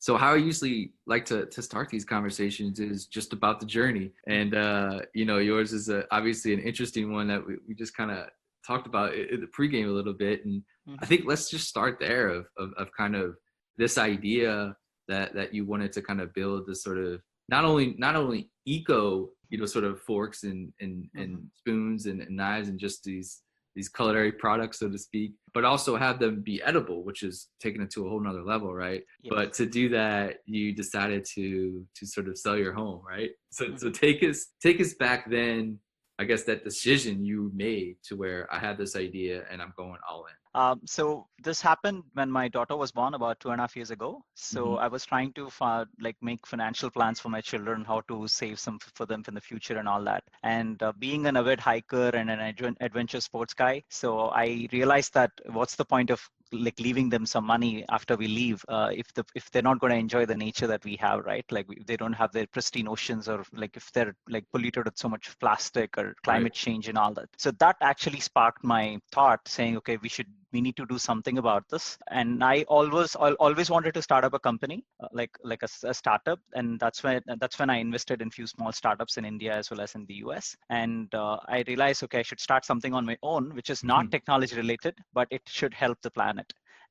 So how I usually like to start these conversations is just about the journey. And, yours is obviously an interesting one that we just kind of talked about in the pregame a little bit. And I Hmm. think let's just start there of kind of this idea that you wanted to kind of build this sort of not only eco, sort of forks and Hmm. spoons and knives and just these culinary products, so to speak, but also have them be edible, which is taking it to a whole nother level, right? Yes. But to do that, you decided to sort of sell your home, right? So Hmm. take us back then, I guess, that decision you made to where I had this idea and I'm going all in. So this happened when my daughter was born about 2.5 years ago. So Hmm. I was trying to like make financial plans for my children, how to save some for them in the future and all that. And being an avid hiker and an adventure sports guy, so I realized that what's the point of like leaving them some money after we leave if they're not going to enjoy the nature that we have, right? Like if they don't have their pristine oceans, or like if they're like polluted with so much plastic or Right. climate change and all that. So that actually sparked my thought saying, okay, we need to do something about this. And I always wanted to start up a company, like a startup. And that's when I invested in few small startups in India as well as in the US. And I realized, okay, I should start something on my own, which is not technology related, but it should help the planet.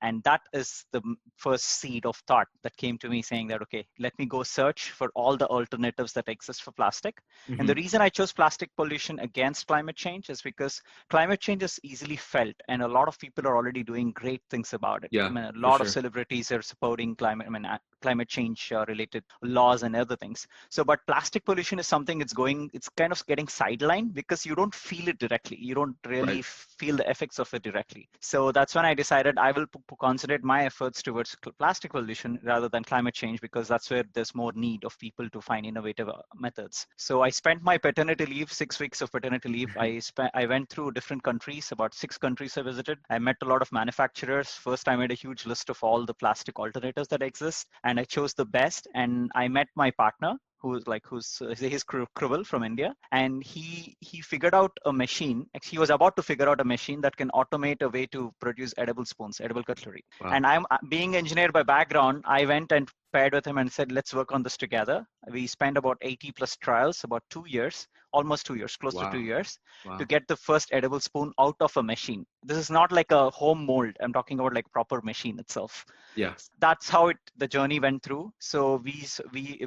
And that is the first seed of thought that came to me, saying that, okay, let me go search for all the alternatives that exist for plastic. And the Hmm. reason I chose plastic pollution against climate change is because climate change is easily felt, and a lot of people are already doing great things about it. I Yeah, mean, a for lot of sure. celebrities are supporting climate change related laws and other things. So, but plastic pollution is something it's kind of getting sidelined because you don't feel it directly. You don't really Right. feel the effects of it directly. So that's when I decided I will concentrate my efforts towards plastic pollution rather than climate change, because that's where there's more need of people to find innovative methods. So I spent my paternity leave, 6 weeks of paternity leave. I went through different countries, about 6 countries I visited. I met a lot of manufacturers. First, I made a huge list of all the plastic alternatives that exist, and I chose the best. And I met my partner, he's Kruval from India, and he figured out a machine. Actually, he was about to figure out a machine that can automate a way to produce edible spoons, edible cutlery. Wow. And I'm being engineer by background. I went and paired with him and said, let's work on this together. We spent about 80 plus trials, about 2 years, almost 2 years, close to two Wow. years, to Wow. get the first edible spoon out of a machine. This is not like a home mold. I'm talking about like proper machine itself. Yeah. That's how the journey went through. So we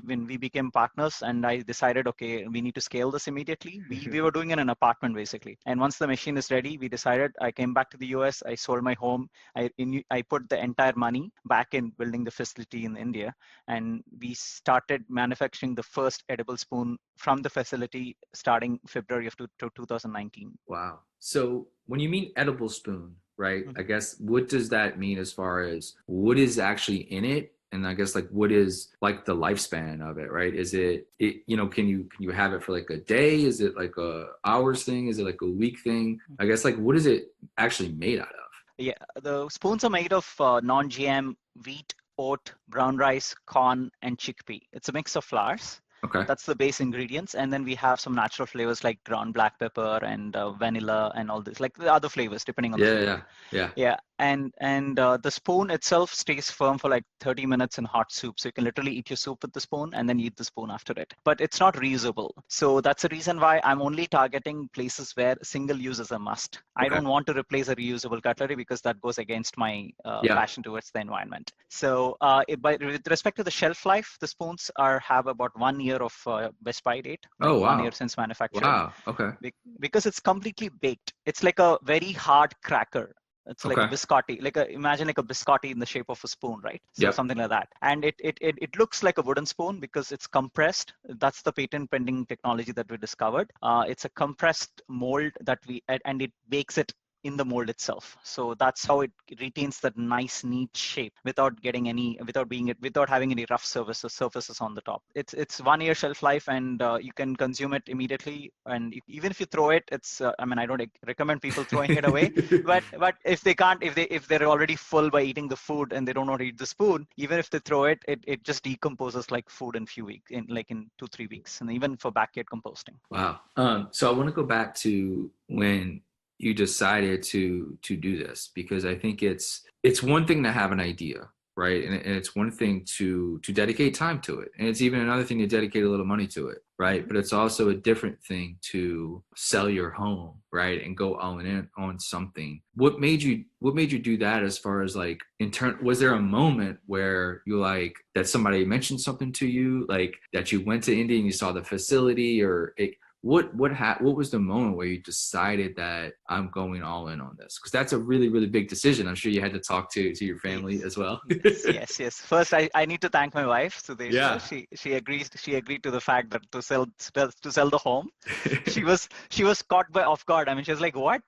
when we became partners, and I decided, okay, we need to scale this immediately. We were doing it in an apartment basically, and once the machine is ready, we decided. I came back to the US. I sold my home. I put the entire money back in building the facility in India, and we started manufacturing the first edible spoon from the facility starting February of 2019. Wow. So when you mean edible spoon, right? I Mhm. guess what does that mean as far as what is actually in it? And I guess like what is like the lifespan of it, right? Is it, can you have it for like a day? Is it like a hours thing? Is it like a week thing? I guess like what is it actually made out of? Yeah, the spoons are made of non-GM wheat, oat, brown rice, corn, and chickpea. It's a mix of flours. Okay. That's the base ingredients, and then we have some natural flavors like ground black pepper and vanilla and all this, like the other flavors depending on the Yeah, flavor. yeah, yeah. Yeah, and the spoon itself stays firm for like 30 minutes in hot soup. So you can literally eat your soup with the spoon and then eat the spoon after it. But it's not reusable. So that's the reason why I'm only targeting places where single use is a must. I Okay. don't want to replace a reusable cutlery because that goes against my Yeah. passion towards the environment. So with respect to the shelf life, the spoons have about 1 year of best by date, like Oh, 1 year wow. since manufactured, Wow. Okay. because it's completely baked. It's like a very hard cracker. It's like a Okay. biscotti, imagine like a biscotti in the shape of a spoon, right? So Yep. something like that. And it looks like a wooden spoon because it's compressed. That's the patent pending technology that we discovered. It's a compressed mold and it bakes it in the mold itself. So that's how it retains that nice, neat shape without having any rough surfaces on the top. It's 1 year shelf life, and you can consume it immediately. And even if you throw it, I mean, I don't recommend people throwing it away, but if they can't, if they're already full by eating the food and they don't want to eat the spoon, even if they throw it, it just decomposes like food in few weeks, in 2-3 weeks, and even for backyard composting. Wow. So I want to go back to when you decided to do this because I think it's one thing to have an idea, right? And it's one thing to dedicate time to it, and it's even another thing to dedicate a little money to it, right? But it's also a different thing to sell your home, right, and go all in on something. What made you do that? As far as like was there a moment where you like that somebody mentioned something to you, like that you went to India and you saw the facility, or what was the moment where you decided that I'm going all in on this? Because that's a really, really big decision. I'm sure you had to talk to your family Yes. as well. Yes. First, I need to thank my wife, Sudeshna. Yeah. She agreed to the fact that to sell the home. She was caught off guard. I mean, she was like, what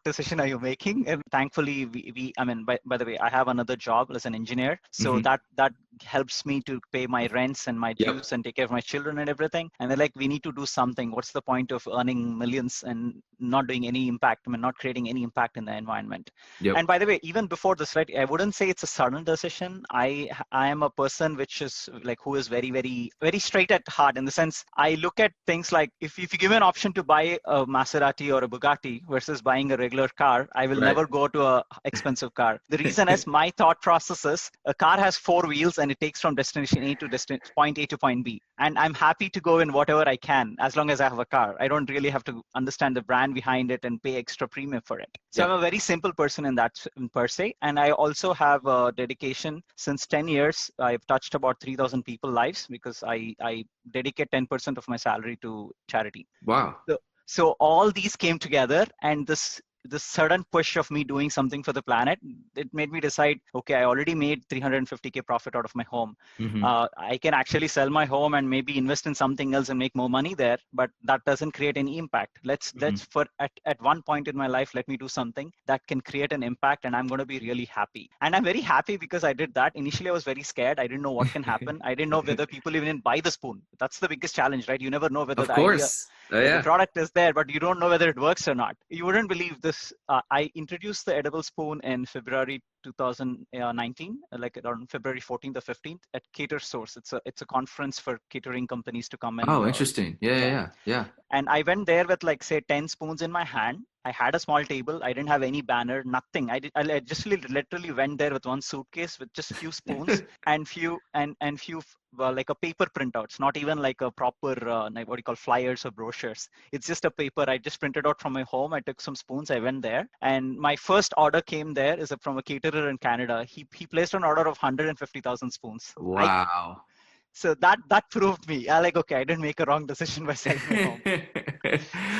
decision are you making? And thankfully, we I mean, by the way, I have another job as an engineer, so Hmm. that helps me to pay my rents and my Yep. dues and take care of my children and everything. And they're like, we need to do something. What's the point of earning millions and not doing any impact? I mean, not creating any impact in the environment. Yep. And by the way, even before this, right, I wouldn't say it's a sudden decision. I am a person which is like who is very, very, very straight at heart, in the sense I look at things like, if you give me an option to buy a Maserati or a Bugatti versus buying a regular car, I will Right. never go to a expensive car. The reason is my thought process is a car has four wheels and it takes from destination A to point A to point B. And I'm happy to go in whatever I can as long as I have a car. I don't really have to understand the brand behind it and pay extra premium for it. So I'm Yep. a very simple person in that per se. And I also have a dedication. Since 10 years, I've touched about 3,000 people lives, because I dedicate 10% of my salary to charity. Wow. So all these came together, and this sudden push of me doing something for the planet, it made me decide, okay, I already made 350K profit out of my home. Hmm. I can actually sell my home and maybe invest in something else and make more money there, but that doesn't create any impact. Let's Hmm. for at one point in my life, let me do something that can create an impact, and I'm going to be really happy. And I'm very happy because I did that. Initially, I was very scared. I didn't know what can happen. I didn't know whether people even buy the spoon. That's the biggest challenge, right? You never know whether Of the idea, course. Oh the yeah. product is there, but you don't know whether it works or not. You wouldn't believe this. I introduced the edible spoon in February 2019, like around February 14th or 15th at Cater Source. It's a conference for catering companies to come and Oh, interesting. Yeah, yeah, yeah. yeah, yeah. And I went there with like say 10 spoons in my hand. I had a small table. I didn't have any banner, nothing. I just literally went there with one suitcase with just few spoons and few well, like a paper printouts, not even like a proper like what do you call flyers or brochures. It's just a paper. I just printed out from my home. I took some spoons. I went there, and my first order came there is from a caterer in Canada. He placed an order of 150,000 spoons. I Wow. So that proved me. I like, okay, I didn't make a wrong decision by selling my home.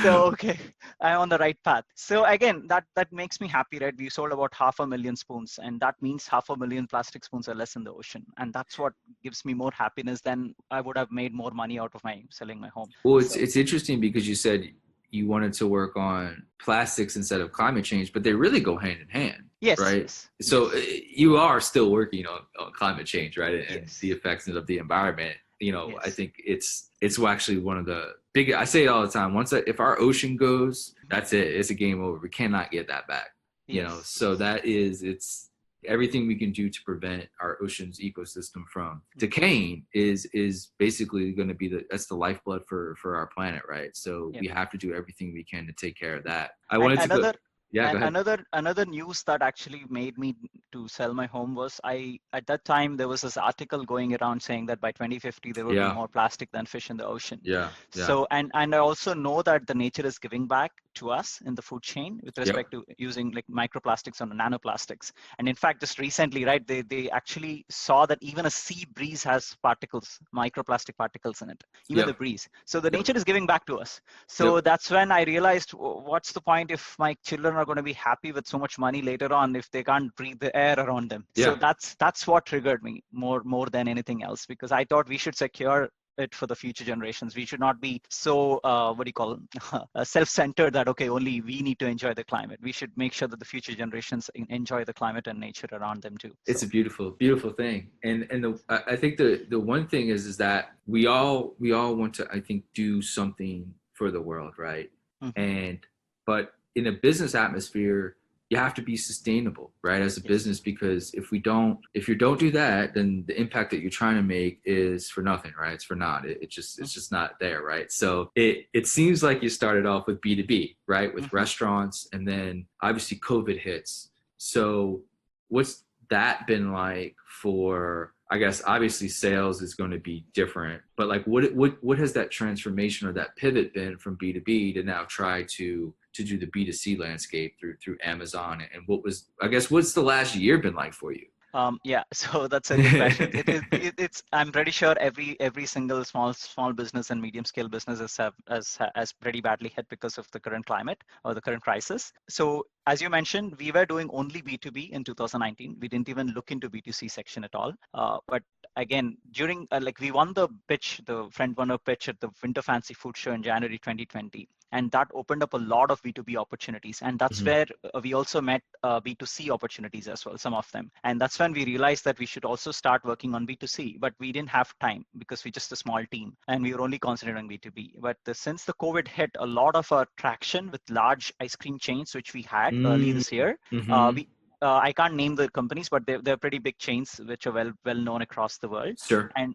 So okay, I'm on the right path. So again, that makes me happy, right? We sold about 500,000 spoons, and that means 500,000 plastic spoons are less in the ocean, and that's what gives me more happiness than I would have made more money out of my selling my home. Well, it's So it's interesting because you said you wanted to work on plastics instead of climate change, but they really go hand in hand, yes, right? yes, So yes, you are still working on climate change, right? And the yes, effects of the environment. I yes, think it's actually one of the big. I say it all the time. If our ocean goes, that's it. It's a game over. We cannot get that back. yes, So yes. that is it's everything we can do to prevent our ocean's ecosystem from Mm. decaying is basically going to be that's the lifeblood for our planet, right? So Yep. we have to do everything we can to take care of that. I And wanted to go. another Yeah, go and ahead. another news that actually made me to sell my home was, I at that time there was this article going around saying that by 2050 there would be Yeah, more plastic than fish in the ocean. yeah, yeah. So and I also know that the nature is giving back to us in the food chain with Yep. respect to using like microplastics or nanoplastics. And in fact, just recently, right, they actually saw that even a sea breeze has particles, microplastic particles in it, even the Yep. breeze. So the Yep. nature is giving back to us. So Yep. that's when I realized, what's the point if my children are going to be happy with so much money later on if they can't breathe the air around them? So Yeah. that's what triggered me more than anything else, because I thought we should secure it for the future generations. We should not be so what do you call self-centered that okay, only we need to enjoy the climate. We should make sure that the future generations enjoy the climate and nature around them too. It's So a beautiful, beautiful thing. And I think the one thing is that we all want to, I think, do something for the world, right? mhm. And but in a business atmosphere, you have to be sustainable, right, as a Yes. business, because if you don't do that, then the impact that you're trying to make is for nothing, right? It's for naught. It's Mhm. just not there, right? So it seems like you started off with B2B, right, with Mhm. restaurants, and then obviously COVID hits. So what's that been like for, I guess obviously sales is going to be different, but like what has that transformation or that pivot been from B2B to now try to do the B2C landscape through Amazon? And what was, I guess, what's the last year been like for you? Yeah, so that's a good question. It's I'm pretty sure every single small business and medium scale businesses has pretty badly hit because of the current climate or the current crisis. So as you mentioned, we were doing only B2B in 2019. We didn't even look into B2C section at all. But again, during like we won the pitch, the friend won a pitch at the Winter Fancy Food Show in January 2020. And that opened up a lot of B2B opportunities. And that's Mhm. where we also met B2C opportunities as well, some of them. And that's when we realized that we should also start working on B2C, but we didn't have time because we're just a small team and we were only concentrating on B2B. But since the COVID hit, a lot of our traction with large ice cream chains, which we had early Mm. this year, Mm-hmm. we I can't name the companies, but they're pretty big chains which are well known across the world. Sure. And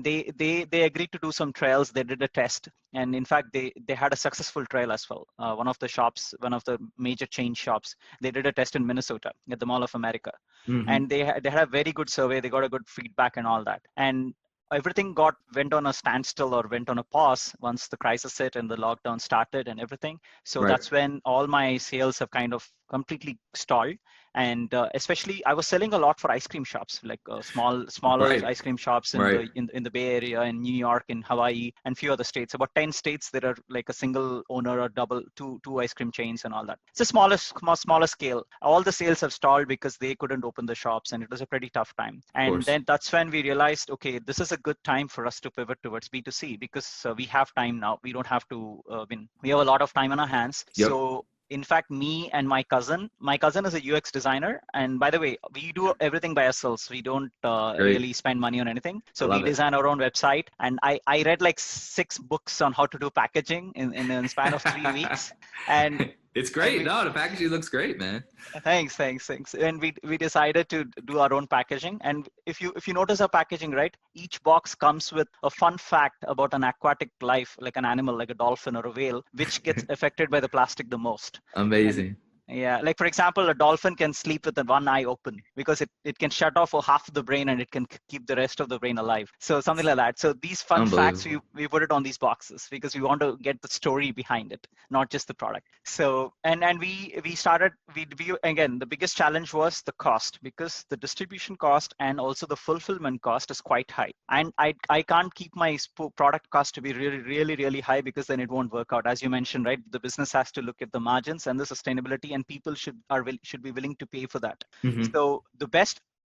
they agreed to do some trials. They did a test, and in fact they had a successful trial as well. One of the major chain shops, they did a test in Minnesota at the Mall of America, Mm-hmm. and they had a very good survey. They got a good feedback and all that, and everything went on a standstill or went on a pause once the crisis hit and the lockdown started and everything. So Right. that's when all my sales have kind of completely stalled. And especially I was selling a lot for ice cream shops, like smaller Right. ice cream shops in Right. the Bay Area, in New York, in Hawaii, and few other states. About 10 states there are like a single owner or two ice cream chains and all that. It's a smaller scale. All the sales have stalled because they couldn't open the shops, and it was a pretty tough time. Of And course. then that's when we realized, okay, this is a good time for us to pivot towards B2C because we have time now. We don't have to we have a lot of time on our hands. Yep. So in fact, me and my cousin is a UX designer. And by the way, we do everything by ourselves. We don't Great. really spend money on anything. I So we love it. design our own website. And I read like 6 books on how to do packaging in a span of 3 weeks. And It's and great. we No, the packaging looks great, man. thanks. And we decided to do our own packaging. And if you notice our packaging, right, each box comes with a fun fact about an aquatic life, like an animal, like a dolphin or a whale, which gets affected by the plastic the most. And Amazing. yeah, like for example, a dolphin can sleep with one eye open because it can shut off for half of the brain and it can keep the rest of the brain alive. So something like that. So these fun facts, Unbelievable. we put it on these boxes because we want to get the story behind it, not just the product. So and we started we again, the biggest challenge was the cost because the distribution cost and also the fulfillment cost is quite high. And I can't keep my product cost to be really high because then it won't work out. As you mentioned, right? The business has to look at the margins and the sustainability, and people should be willing to pay for that. Hmm. So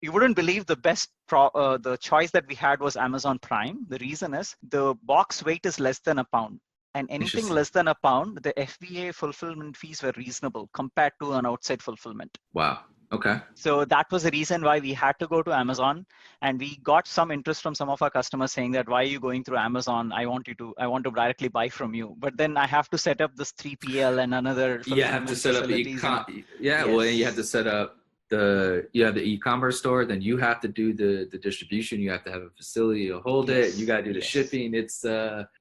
you wouldn't believe the choice that we had was Amazon Prime. The reason is the box weight is less than a pound. And anything Interesting. less than a pound, the FBA fulfillment fees were reasonable compared to an outside fulfillment. Wow. Okay. So that was the reason why we had to go to Amazon, and we got some interest from some of our customers saying that, why are you going through Amazon? I want to directly buy from you. But then I have to set up this 3PL and another You have to fulfillment set up the facilities and all. yeah, well, you have to Yes. set up you have the e-commerce store, then you have to do the distribution, you have to have a facility to hold it, you Yes. got to do the Yes. shipping. It's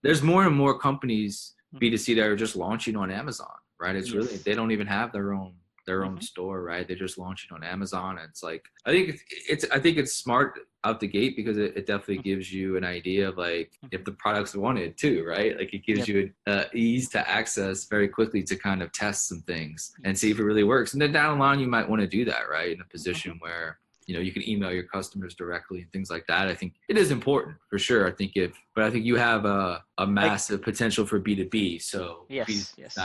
there's more and more companies Mhm. B2C that are just launching on Amazon, right? It's really, Yes. they don't even have their own Hmm. store, right? They're just launching on Amazon. And it's like, I think it's smart out the gate because it definitely gives you an idea of like if the product's wanted too, right? Like it gives Yep. you ease to access very quickly to kind of test some things and see if Yes. it really works. And then down the line, you might want to do that, right? In a Hmm. position where you can email your customers directly and things like that. I think it is important for sure. But I think you have a Like, massive potential for B2B. So B2C yes. is Yes.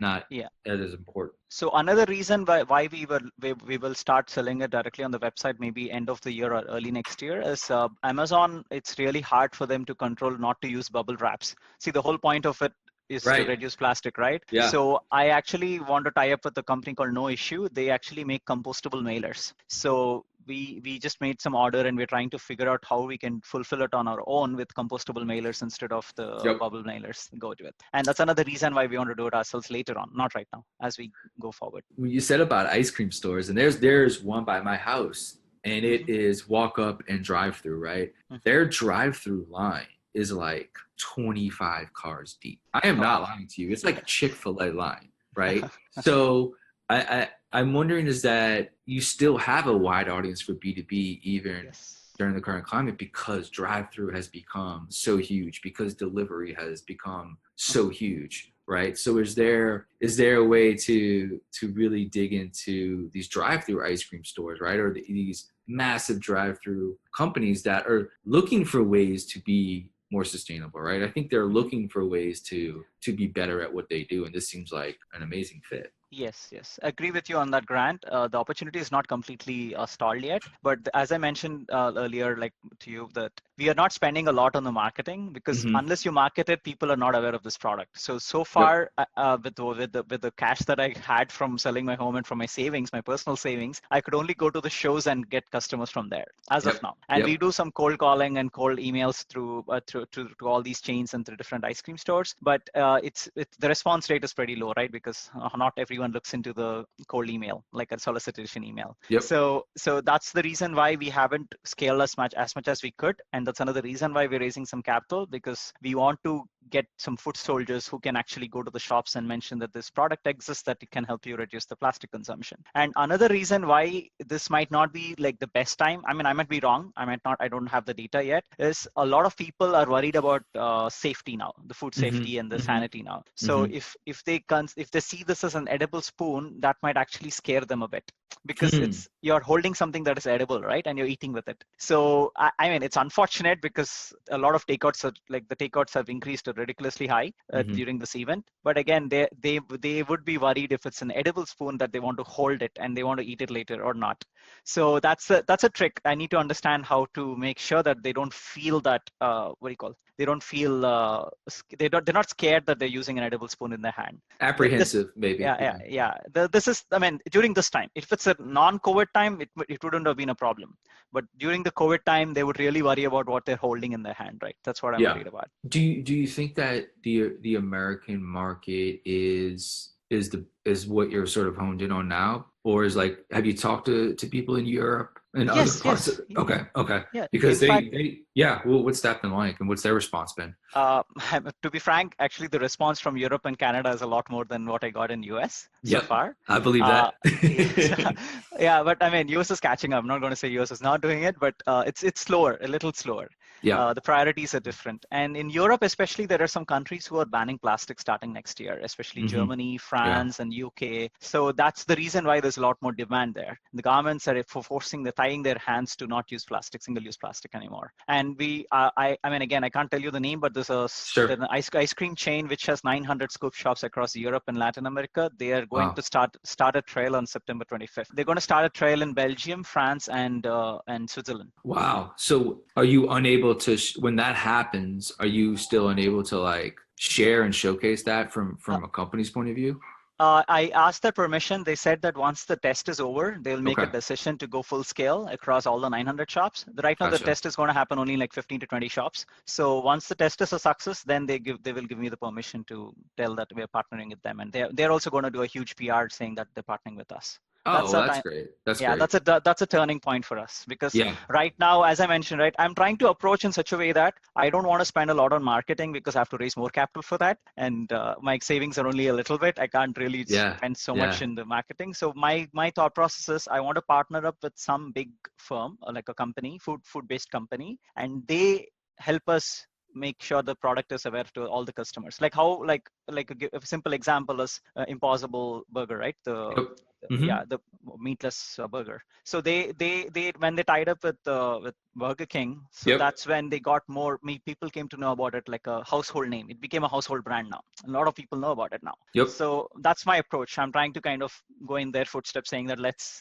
not Yeah. that is important. So another reason why we will start selling it directly on the website maybe end of the year or early next year is Amazon. It's really hard for them to control not to use bubble wraps. See, the whole point of it is to Right. reduce plastic, right? Yeah. So I actually want to tie up with a company called No Issue. They actually make compostable mailers. So we just made some order and we're trying to figure out how we can fulfill it on our own with compostable mailers instead of the Yep. bubble mailers go to it. And that's another reason why we want to do it ourselves later on, not right now, as we go forward. You said about ice cream stores, and there's one by my house, and it Hmm. is walk up and drive through, right? Hmm. Their drive through line is like 25 cars deep. I am not Wow. lying to you. It's like a Chick-fil-A line, right? So I'm wondering is that you still have a wide audience for B2B even Yes. during the current climate because drive-through has become so huge, because delivery has become so huge, right? So is there a way to really dig into these drive-through ice cream stores, right? Or these massive drive-through companies that are looking for ways to be more sustainable, right? I think they're Mhm. looking for ways to be better at what they do, and this seems like an amazing fit. Yes, yes. Agree with you on that, Grant. The opportunity is not completely stalled yet, but as I mentioned earlier, like to you, that we are not spending a lot on the marketing because Hmm. unless you market it, people are not aware of this product. So Yep. far, with the cash that I had from selling my home and from my savings, my personal savings, I could only go to the shows and get customers from there as of Yep. now. And we Yep. do some cold calling and cold emails through to all these chains and through different ice cream stores, but it's the response rate is pretty low, right? Because not everyone looks into the cold email like a solicitation email. Yep. So that's the reason why we haven't scaled as much as we could, and that's another reason why we're raising some capital, because we want to get some foot soldiers who can actually go to the shops and mention that this product exists, that it can help you reduce the plastic consumption. And another reason why this might not be like the best time, I mean, I might be wrong, I don't have the data yet, is a lot of people are worried about safety now, the food Hmm. safety and the Hmm. sanity now. So Hmm. if they see this as an edible spoon, that might actually scare them a bit, because Hmm. it's you're holding something that is edible, right? And you're eating with it. So I mean, it's unfortunate because a lot of takeouts are, like the takeouts have increased ridiculously high Hmm. during this event. But again, they would be worried if it's an edible spoon that they want to hold it and they want to eat it later or not. So that's a trick. I need to understand how to make sure that they don't feel that what do you call? They don't feel they're not scared that they're using an edible spoon in their hand. This Apprehensive, maybe. yeah, Yeah. yeah, yeah. This is, I mean, during this time, if it's a non-COVID time, it wouldn't have been a problem. But during the COVID time, they would really worry about what they're holding in their hand, right? That's what I'm Yeah. worried about. Do you think that the American market is what you're sort of honed in on now, or is like have you talked to people in Europe and other Yes, parts of yes, it? Okay, okay, yeah. because In fact, they yeah. Well, what's that been like, and what's their response been? uh, to be frank, actually, the response from Europe and Canada is a lot more than what I got in US so Yep, far. I believe Uh, that. so, yeah, but I mean, US is catching up. I'm not going to say US is not doing it, but it's slower, a little slower. Yeah. The priorities are different. And in Europe, especially, there are some countries who are banning plastic starting next year, especially Hmm. Germany, Yeah. France, and UK. So that's the reason why there's a lot more demand there. The governments are tying their hands to not use plastic, single-use plastic anymore. And I mean, again, I can't tell you the name, but there's Sure. an ice cream chain which has 900 scoop shops across Europe and Latin America. They are going Wow. to start a trail on September 25th. They're going to start a trail in Belgium, France, and Switzerland. Wow. So are you unable to when that happens, are you still unable to like share and showcase that Uh, from a company's point of view? I asked their permission. They said that once the test is over, they'll make a Okay. decision to go full scale across all the 900 shops. Right now, the Gotcha. test is going to happen only in like 15 to 20 shops. So once the test is a success, then they will give me the permission to tell that we're partnering with them, and they're also going to do a huge PR saying that they're partnering with us. Oh, That's well, a that's time. great. That's Yeah, great. that's a turning point for us, because Yeah. right now, as I mentioned, right, I'm trying to approach in such a way that I don't want to spend a lot on marketing because I have to raise more capital for that, and my savings are only a little bit. I can't really Yeah. spend so much Yeah. in the marketing. So my thought process is I want to partner up with some big firm, or like a company, food based company, and they help us make sure the product is aware to all the customers. Like how a simple example is Impossible Burger, right? The Yep. Hmm. yeah, the meatless burger. So they when they tied up with Burger King, so Yep. that's when they got more people came to know about it, like a household name. It became a household brand now. A lot of people know about it now. Yep. So that's my approach. I'm trying to kind of go in their footsteps, saying that let's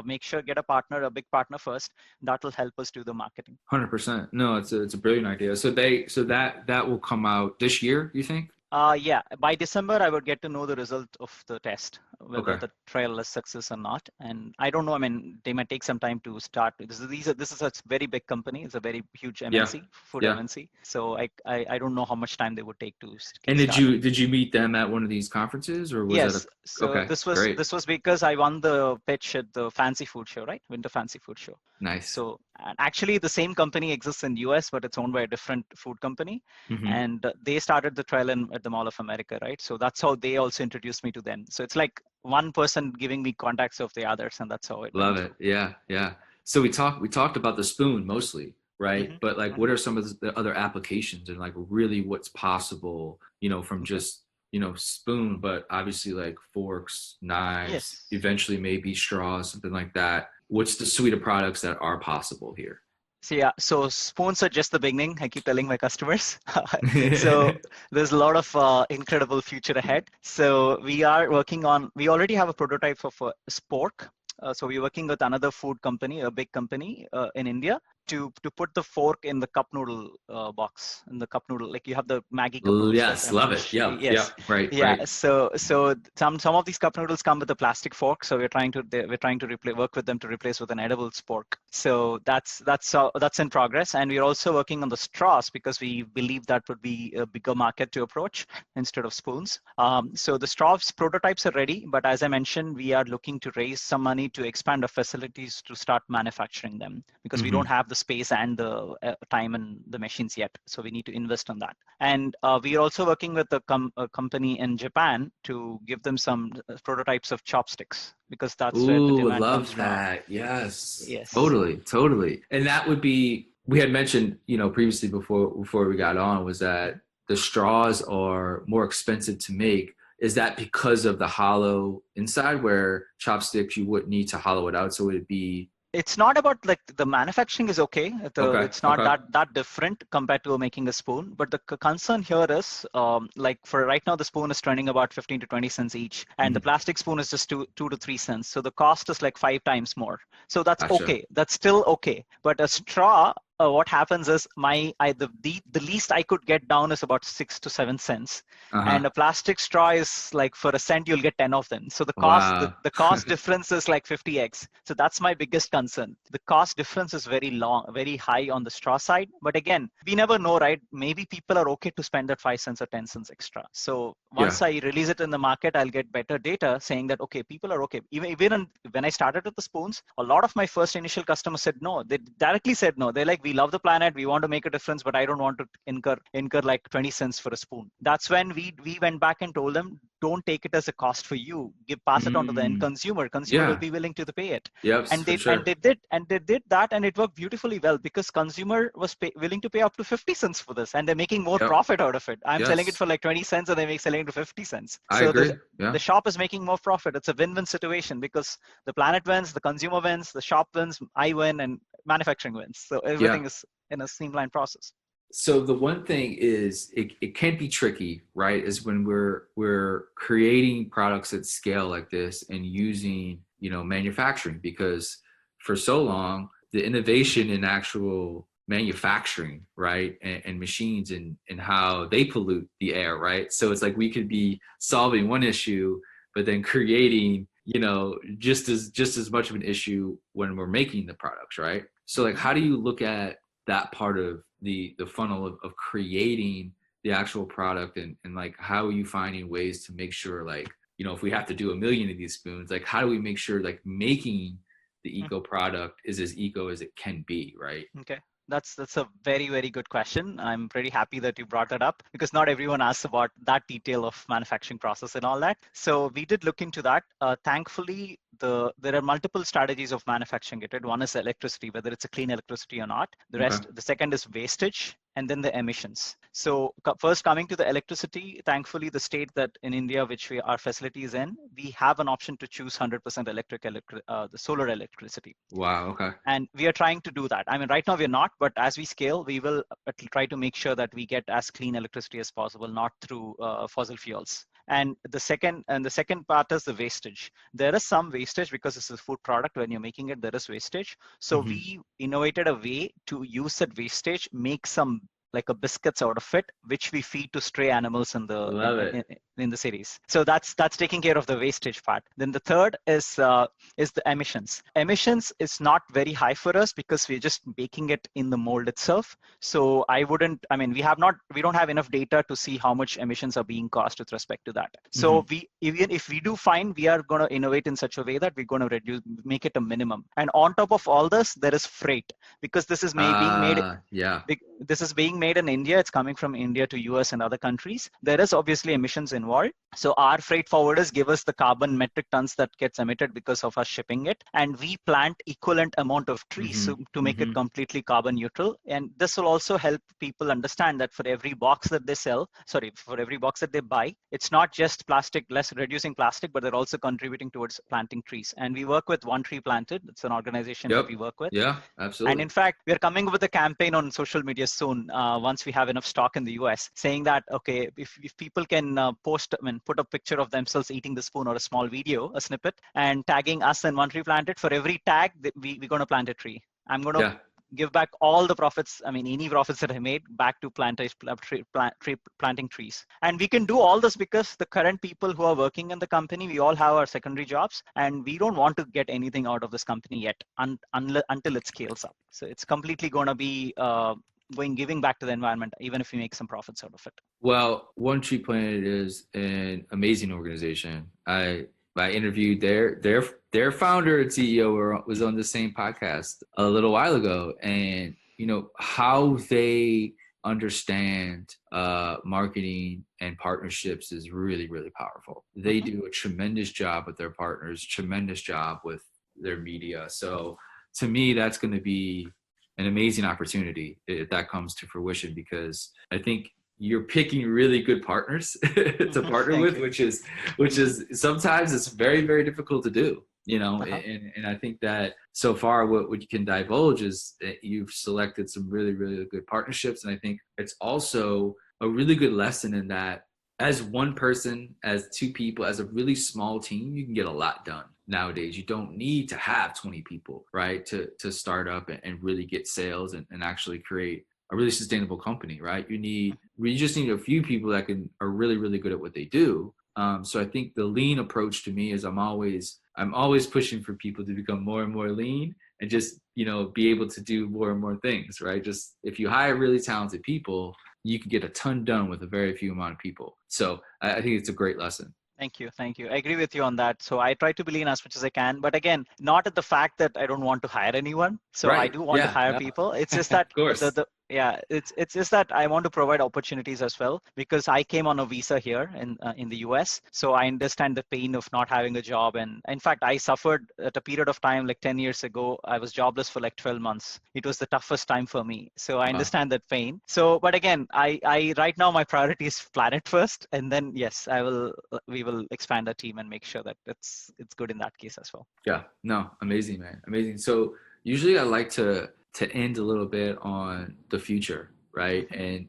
make sure get a big partner first. That will help us do the marketing. 100%. No, it's a brilliant idea. So that will come out this year, you think? Yeah, by December, I would get to know the result of the test, whether Okay. the trial is success or not. And I don't know. I mean, they might take some time to start. This is a very big company. It's a very huge Yeah. MNC, food Yeah. MNC. So I don't know how much time they would take to And get did started. you did you meet them at one of these conferences or was that a Yes. So okay, great. this was because I won the pitch at the Fancy Food Show, right? Winter Fancy Food Show. Nice. So and actually, the same company exists in US, but it's owned by a different food company. Hmm. And they started the trial at the Mall of America, right? So that's how they also introduced me to them. So it's like one person giving me contacts of the others, and that's how it Love went. it. Yeah, yeah. So we talked about the spoon mostly, right? Hmm. But like, Hmm. what are some of the other applications and like really what's possible, from Okay. just spoon, but obviously like forks, knives, Yes. eventually maybe straws, something like that. What's the suite of products that are possible here? So yeah, so spoons are just the beginning. I keep telling my customers. So there's a lot of incredible future ahead. So we already have a prototype of a spork. So we're working with another food company, a big company in India, to put the fork in the cup noodle box, in the cup noodle, like you have the Maggie cup noodles that Yes, love it. emerge. Yep, Yes, yep. Right, yeah. right. So some of these cup noodles come with a plastic fork. So we're trying to work with them to replace with an edible spork. So that's in progress, and we're also working on the straws because we believe that would be a bigger market to approach instead of spoons. So the straws prototypes are ready, but as I mentioned, we are looking to raise some money to expand our facilities to start manufacturing them because we don't Hmm. have the space and the time and the machines yet. So we need to invest on that. And we are also working with a company in Japan to give them some prototypes of chopsticks because that's where the Ooh, demand comes love from. that. Yes, Yes. totally, totally. And that would be, we had mentioned, previously before we got on, was that the straws are more expensive to make. Is that because of the hollow inside where chopsticks you wouldn't need to hollow it out? So it'd be It's not about like the manufacturing is okay. okay, It's not okay. that different compared to making a spoon. But the concern here is like for right now, the spoon is trending about 15 to 20 cents each, and the Mhm. plastic spoon is just 2 to 3 cents. So the cost is like 5 times more. So that's Gotcha. okay. That's still okay. But a straw, what happens is the least I could get down is about 6 to 7 cents, and Uh-huh. a plastic straw is like for a cent you'll get 10 of them. So Wow. the cost difference is like 50x. So that's my biggest concern. The cost difference is very high on the straw side. But again, we never know, right? Maybe people are okay to spend that 5 cents or 10 cents extra. So Yeah. once I release it in the market, I'll get better data saying that okay, people are okay. When I started with the spoons, a lot of my first initial customers said no. They directly said no. They're like, we love the planet, we want to make a difference, but I don't want to incur like 20 cents for a spoon. That's when we went back and told them, don't take it as a cost for you. Pass it on to the end Mm. consumer. Consumer will Yeah. be willing to pay it. Yep, And for sure. they did that, and it worked beautifully well because consumer was willing to pay up to 50 cents for this, and they're making more Yep. profit out of it. I'm selling it Yes. for like 20 cents, and they make selling it for 50 cents. I So agree. Yeah. the shop is making more profit. It's a win-win situation because the planet wins, the consumer wins, the shop wins, I win, and manufacturing wins. So Yeah. everything is in a streamlined process. So the one thing is it can be tricky, right? Is when we're creating products at scale like this and using, manufacturing, because for so long the innovation in actual manufacturing, right? And machines and how they pollute the air, right? So it's like we could be solving one issue, but then creating, just as much of an issue when we're making the products, right? So like Mhm. how do you look at that part of the funnel of creating the actual product, and like how are you finding ways to make sure, like, if we have to do a million of these spoons, like how do we make sure like making the eco product is as eco as it can be, right? Okay. That's a very good question. I'm pretty happy that you brought that up because not everyone asks about that detail of manufacturing process and all that. So we did look into that. Thankfully, there are multiple strategies of manufacturing it. Right? One is electricity, whether it's a clean electricity or not. Okay. The second is wastage, and then the emissions. So first coming to the electricity, thankfully the state that in India, our facility is in, we have an option to choose 100% the solar electricity. Wow. Okay. And we are trying to do that. I mean, right now we're not, but as we scale, we will try to make sure that we get as clean electricity as possible, not through fossil fuels. And the second part is the wastage. There is some wastage because this is a food product. When you're making it, there is wastage. So Hmm. we innovated a way to use that wastage, make some like a biscuits out of it, which we feed to stray animals Love it. in the cities. So that's taking care of the wastage part. Then the third is the emissions. Emissions is not very high for us because we're just baking it in the mold itself. So I mean, we don't have enough data to see how much emissions are being caused with respect to that. So Hmm. even if we do find, we are going to innovate in such a way that we're going to make it a minimum. And on top of all this, there is freight because this is being made Yeah. this is being made in India. It's coming from India to US and other countries. There is obviously emissions involved. So our freight forwarders give us the carbon metric tons that gets emitted because of us shipping it. And we plant equivalent amount of trees to make it completely carbon neutral. And this will also help people understand that for every box that they for every box that they buy, it's not just plastic, less reducing plastic, but they're also contributing towards planting trees. And we work with One Tree Planted. It's an organization that we work with. Yeah, And absolutely. in fact, we are coming up with a campaign on social media soon, once we have enough stock in the US, saying that, okay, if people can put a picture of themselves eating the spoon or a small video, a snippet, and tagging us and One Tree Planted, for every tag, we're going to plant a tree. I'm going to give back all the profits, any profits that I made back to planting trees. And we can do all this because the current people who are working in the company, we all have our secondary jobs, and we don't want to get anything out of this company yet until it scales up. So it's completely going to be giving back to the environment, even if we make some profits out of it. Well, One Tree Planet is an amazing organization. I interviewed their founder and CEO was on the same podcast a little while ago, and how they understand marketing and partnerships is really, really powerful. They do a tremendous job with their partners, tremendous job with their media. So to me, that's going to be an amazing opportunity if that comes to fruition, because I think you're picking really good partners to partner with, which is sometimes it's very, very difficult to do, and I think that so far what you can divulge is that you've selected some really, really good partnerships. And I think it's also a really good lesson in that as one person, as two people, as a really small team, you can get a lot done. Nowadays, you don't need to have 20 people, right, to start up and really get sales and actually create a really sustainable company, right? You just need a few people that are really, really good at what they do. So I think the lean approach to me is I'm always pushing for people to become more and more lean and just, be able to do more and more things, right? Just if you hire really talented people, you can get a ton done with a very few amount of people. So I think it's a great lesson. Thank you. I agree with you on that. So I try to be lean as much as I can, but again, not at the fact that I don't want to hire anyone. So I do want to hire people. It's just that of course. It's just that I want to provide opportunities as well, because I came on a visa here in the US. So I understand the pain of not having a job. And in fact, I suffered at a period of time, like 10 years ago, I was jobless for like 12 months. It was the toughest time for me. So I understand that pain. So, but again, I right now my priority is planet first. And then yes, we will expand our team and make sure that it's good in that case as well. Yeah, no, amazing, man. Amazing. So usually I like to end a little bit on the future, right? And,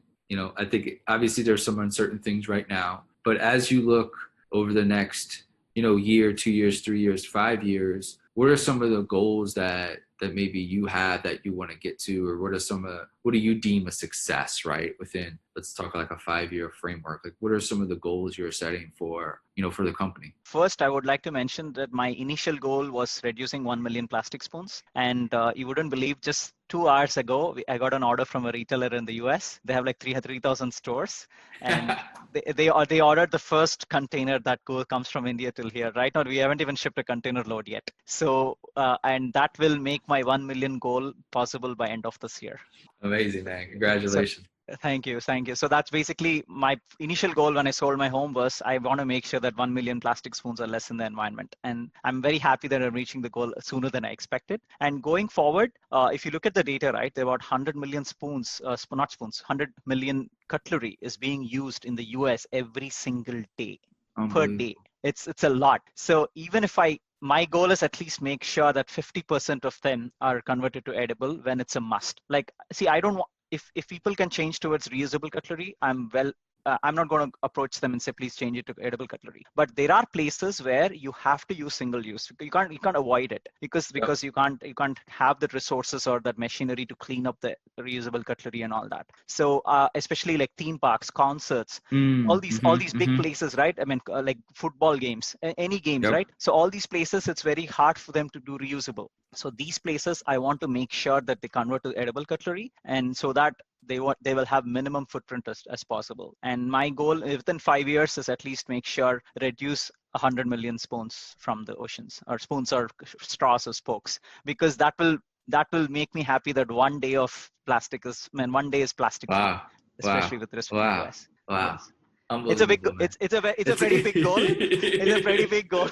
I think obviously there's some uncertain things right now, but as you look over the next, year, 2 years, 3 years, 5 years, what are some of the goals that maybe you have that you want to get to, or what do you deem a success, right? Within, let's talk like a 5-year framework. Like, what are some of the goals you're setting for, for the company? First, I would like to mention that my initial goal was reducing 1 million plastic spoons. And you wouldn't believe, just 2 hours ago, I got an order from a retailer in the US. They have like 3,000 stores, and they ordered the first container that comes from India till here. Right now, we haven't even shipped a container load yet. So, and that will make my 1 million goal possible by end of this year. Amazing, man. Congratulations. Thank you. So that's basically my initial goal when I sold my home was I want to make sure that 1 million plastic spoons are less in the environment. And I'm very happy that I'm reaching the goal sooner than I expected. And going forward, if you look at the data, right, there are about 100 million 100 million cutlery is being used in the US every single day, per day. It's a lot. So even if my goal is at least make sure that 50% of them are converted to edible when it's a must. Like, see, I don't want, if people can change towards reusable cutlery, I'm not going to approach them and say, please change it to edible cutlery. But there are places where you have to use single use. You can't avoid it because you can't have the resources or that machinery to clean up the reusable cutlery and all that. So especially like theme parks, concerts, all these big places, right? I mean, like football games, any games, right? So all these places, it's very hard for them to do reusable. So these places, I want to make sure that they convert to edible cutlery, and so that they will have minimum footprint as possible. And my goal within 5 years is at least make sure reduce 100 million spoons from the oceans, or spoons or straws or spokes, because that will that will make me happy that one day is plastic free, Wow. especially Wow. with respect to Wow. US. Wow. Yes. It's a big, Unbelievable, man. it's a pretty big goal. It's a pretty big goal.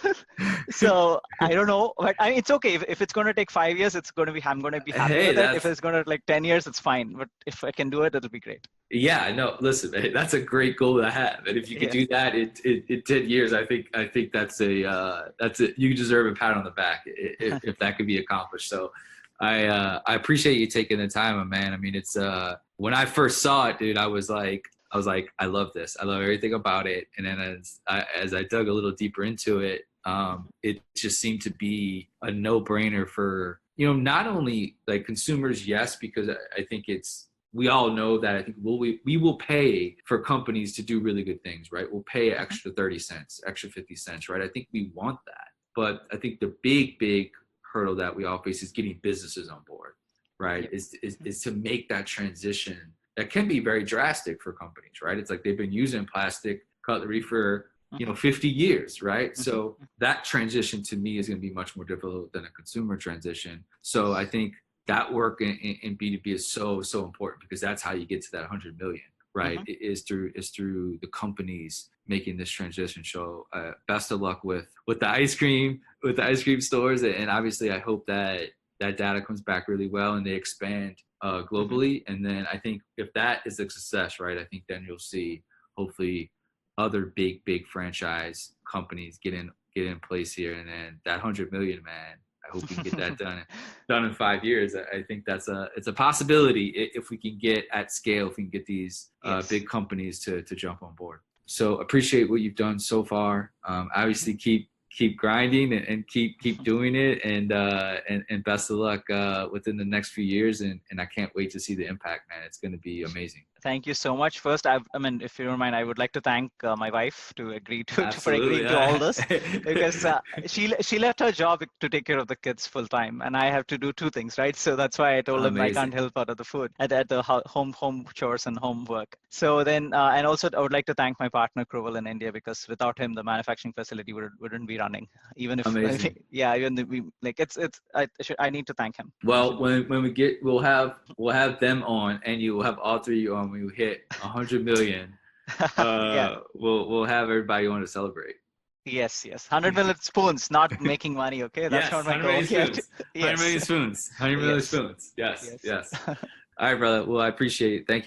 So I don't know, but it's okay. If it's going to take 5 years, I'm going to be happy Hey, with it. If that's it's going to like 10 years, it's fine. But if I can do it, it'll be great. yeah, no, listen, man, that's a great goal to have. And if you could Yeah. do that in 10 years, I think that's it. You deserve a pat on the back if that could be accomplished. So I appreciate you taking the time, man. I mean, it's when I first saw it, dude, I was like, I love this. I love everything about it. And then as I dug a little deeper into it, it just seemed to be a no-brainer for, not only like consumers, yes, because I think we all know that I think we will pay for companies to do really good things, right? We'll pay extra 30 cents, extra 50 cents, right? I think we want that. But I think the big hurdle that we all face is getting businesses on board, right? Yep. Is to make that transition that can be very drastic for companies, right? It's like they've been using plastic cutlery for 50 years, right? So that transition to me is going to be much more difficult than a consumer transition. So I think that work in B2B is so important, because that's how you get to that 100 million, right? It is through the companies making this transition. So best of luck with the ice cream stores, and obviously I hope that data comes back really well and they expand globally. And then I think if that is a success, right, I think then you'll see hopefully other big franchise companies get in place here, and then that 100 million, man, I hope we can get that done in 5 years. I think it's a possibility if we can get at scale, if we can get these big companies to jump on board. So appreciate what you've done so far. Obviously keep grinding and keep doing it, and best of luck within the next few years, and I can't wait to see the impact, man. It's going to be amazing. Thank you so much. First, I mean, if you don't mind, I would like to thank my wife for agreeing Absolutely. to all this, because she left her job to take care of the kids full time, and I have to do two things, right? So that's why I told him I can't help out of the food at the home chores and homework. So then, and also I would like to thank my partner Kroval in India, because without him, the manufacturing facility wouldn't be running. Even if I need to thank him. Well, when we get, we'll have them on, and you will have all three on when we hit 100 million. Yeah. We'll have everybody on to celebrate. Yes. 100 million spoons, not making money. Okay, that's not my goal yet. 100 million spoons. 100 million spoons. Yes. All right, brother. Well, I appreciate it. Thank you.